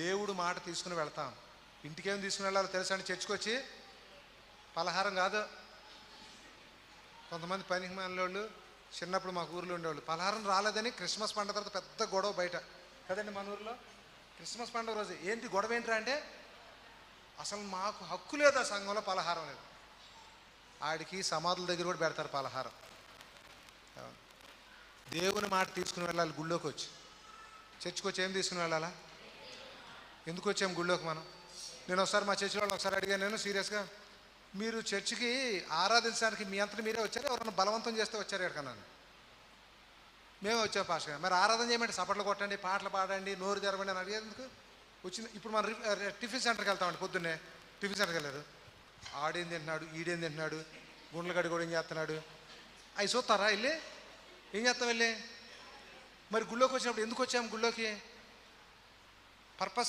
దేవుడు మాట తీసుకుని వెళ్తాం. ఇంటికేం తీసుకుని వెళ్ళాలో తెలుసా అండి? చర్చికి వచ్చి పలహారం కాదు. కొంతమంది పనికి మాలినోళ్ళు చిన్నప్పుడు మాకు ఊర్లో ఉండేవాళ్ళు పలహారం రాలేదని క్రిస్మస్ పండుగ తర్వాత పెద్ద గొడవ బయట కదండి. మన ఊర్లో క్రిస్మస్ పండుగ రోజు ఏంటి గొడవ ఏంట్రా అంటే, అసలు మాకు హక్కు లేదు ఆ సంఘంలో పలహారం లేదు. ఆడికి సమాధుల దగ్గర కూడా పెడతారు పలహారం. దేవుని మాట తీసుకుని వెళ్ళాలి. గుళ్ళోకి వచ్చి చర్చికి వచ్చి ఏం తీసుకుని వెళ్ళాలా? ఎందుకు వచ్చాము గుళ్ళోకి మనం? నేను ఒకసారి మా చర్చి వాళ్ళని ఒకసారి అడిగాను, నేను సీరియస్గా, మీరు చర్చికి ఆరాధించడానికి మీ అంతటి మీరే వచ్చారు, ఎవరన్నా బలవంతం చేస్తే వచ్చారు ఎక్కడన్నాను? మేమే వచ్చాం పాస్టర్ గారు. మరి ఆరాధన చేయమంటే సపట్లు కొట్టండి, పాటలు పాడండి, నోరు తెరవండి అని అడిగేందుకు వచ్చింది. ఇప్పుడు మనం టిఫిన్ సెంటర్కి వెళ్తామండి. పొద్దున్నే టిఫిన్ సెంటర్కి వెళ్ళారు, ఆడేం తింటున్నాడు, ఈడేం తింటున్నాడు, గుండ్ల గడి కూడా ఏం చేస్తున్నాడు, అవి చూస్తారా? వెళ్ళి ఏం చేస్తాం వెళ్ళి? మరి గుళ్ళోకి వచ్చినప్పుడు ఎందుకు వచ్చాము? గుళ్ళోకి పర్పస్